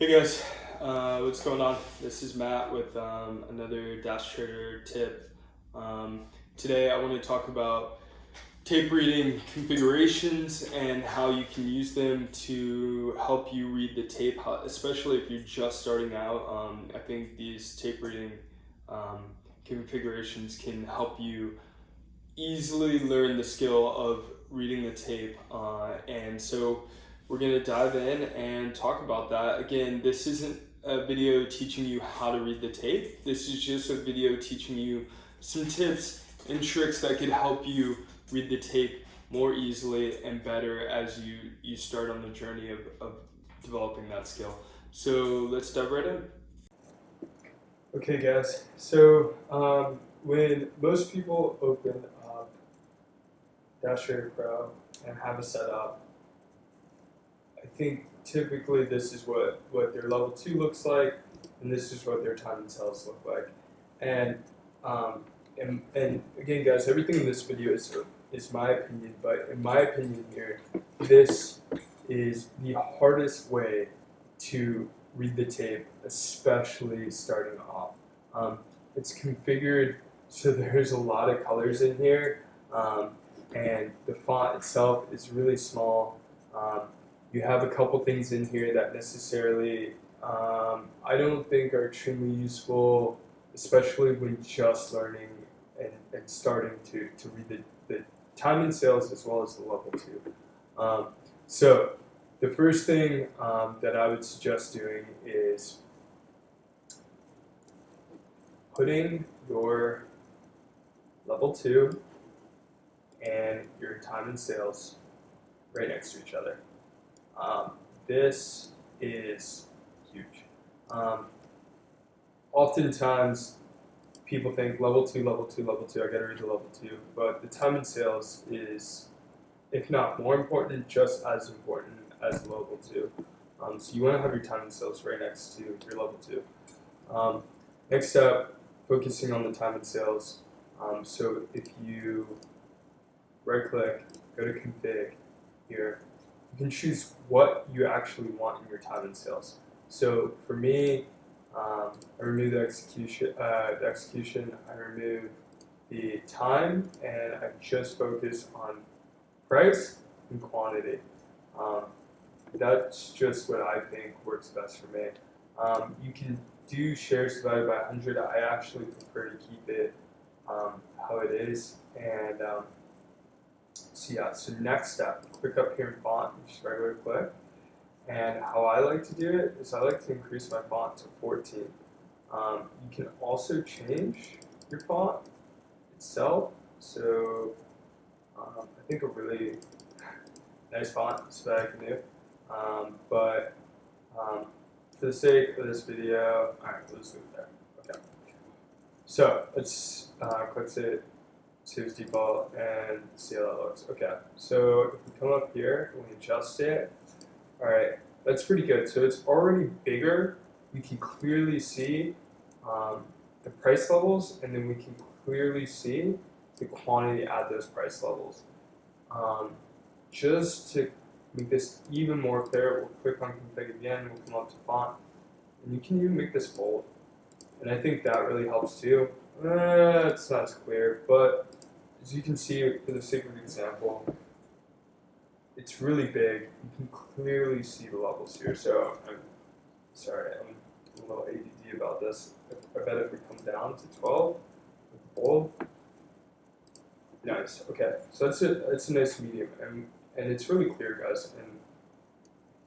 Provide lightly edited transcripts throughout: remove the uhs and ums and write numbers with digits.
Hey guys, what's going on? This is Matt with another Dastrader tip. Um, Today I want to talk about tape reading configurations and how you can use them to help you read the tape, especially if you're just starting out. I think these tape reading um, configurations can help you easily learn the skill of reading the tape. And so we're going to dive in and talk about that. Again, this isn't a video teaching you how to read the tape. This is just a video teaching you some tips and tricks that could help you read the tape more easily and better as you start on the journey of developing that skill. So let's dive right in. Okay, guys. So when most people open up Dastrader Pro and have a setup, I think typically this is what their level 2 looks like, and this is what their time and sales look like. And and again, guys, everything in this video is my opinion, but in my opinion here, this is the hardest way to read the tape, especially starting off. Um, it's configured so there's a lot of colors in here, and the font itself is really small. You have a couple things in here that necessarily I don't think are extremely useful, especially when just learning and starting to read the time and sales as well as the level 2. So the first thing that I would suggest doing is putting your level 2 and your time and sales right next to each other. This is huge. Um, Oftentimes, people think level 2, level 2, level 2, I gotta read the level 2, but the time and sales is, if not more important, just as important as level 2. So you wanna have your time and sales right next to your level 2. Um, Next up, focusing on the time and sales. So if you right click, go to config here, you can choose what you actually want in your time and sales. So for me, I remove the execution. I remove the time, and I just focus on price and quantity. Um, that's just what I think works best for me. You can do shares divided by 100. I actually prefer to keep it how it is. And so next step, click up here in font, just regular click. And how I like to do it is I like to increase my font to 14. You can also change your font itself. So I think a really nice font is what I can do. But for the sake of this video, all right, let's leave it there. Okay. So let's click save as default and see how that looks. Okay. So if we come up here and we adjust it, all right, that's pretty good. So it's already bigger. We can clearly see the price levels, and then we can clearly see the quantity at those price levels. Just to make this even more clear, we'll click on config again, we'll come up to font, and you can even make this bold. And I think that really helps too. It's not as clear, but as you can see, for the sake of example, it's really big. You can clearly see the levels here. So I'm sorry, I'm a little ADD about this. I bet if we come down to 12 with bold, nice. Okay, so that's a nice medium, and it's really clear, guys. And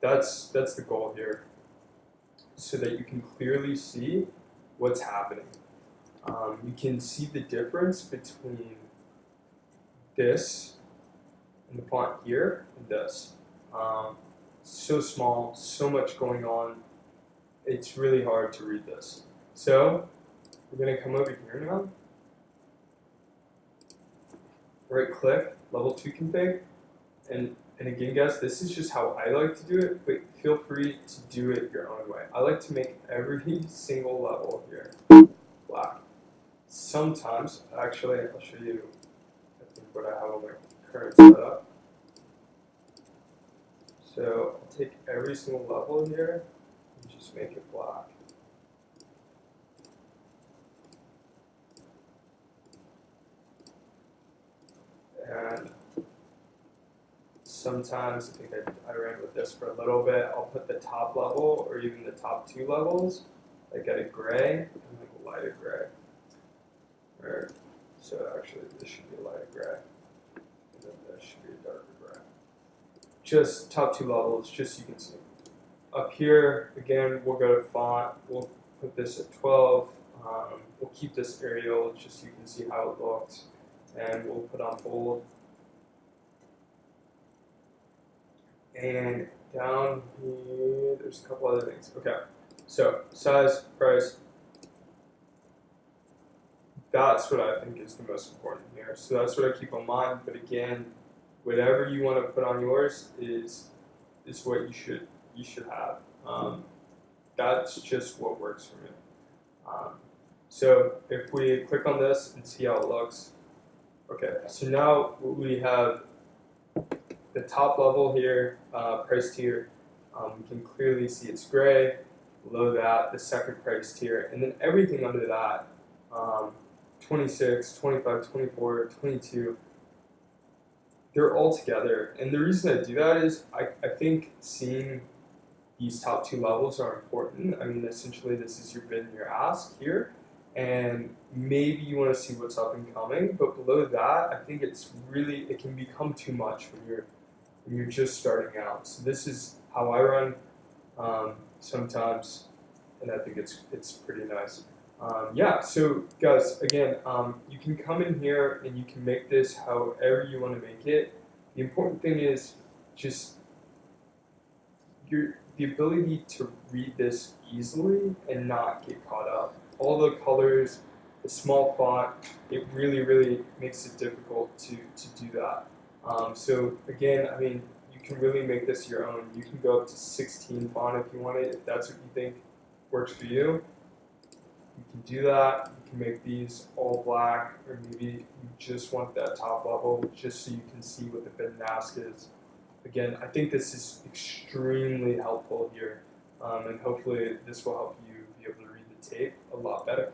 that's the goal here, so that you can clearly see what's happening. You can see the difference between this and the font here and this. So small, so much going on. It's really hard to read this. So we're going to come over here now. Right click, level 2 config. And again, guys, this is just how I like to do it, but feel free to do it your own way. I like to make every single level here black. Sometimes, actually, I'll show you I think what I have on my current setup. So I'll take every single level here and just make it black. And sometimes, I think I ran with this for a little bit, I'll put the top level or even the top 2 levels, like at a gray and like a lighter gray. Or, so actually this should be a lighter gray, and then this should be a darker gray. Just top 2 levels, just so you can see. Up here, again, we'll go to font, we'll put this at 12, we'll keep this Arial just so you can see how it looks, and we'll put on bold. And down here, there's a couple other things. Okay, so size, price, that's what I think is the most important here. So that's what I keep on mind, but again, whatever you want to put on yours is what you should have. That's just what works for me. So if we click on this and see how it looks, okay, so now we have the top level here, price tier. We can clearly see it's gray. Below that, the second price tier, and then everything under that, 26, 25, 24, 22, they're all together. And the reason I do that is I think seeing these top 2 levels are important. I mean, essentially, this is your bid and your ask here. And maybe you want to see what's up and coming, but below that, I think it can become too much when you're just starting out. So this is how I run sometimes, and I think it's pretty nice. Yeah, so guys, again, you can come in here and you can make this however you want to make it. The important thing is just the ability to read this easily and not get caught up. All the colors, the small font, it really, really makes it difficult to do that. So again, I mean, you can really make this your own. You can go up to 16 font if you want it, if that's what you think works for you. You can do that. You can make these all black, or maybe you just want that top level just so you can see what the bid and ask is. Again, I think this is extremely helpful here, and hopefully this will help you be able to read the tape a lot better.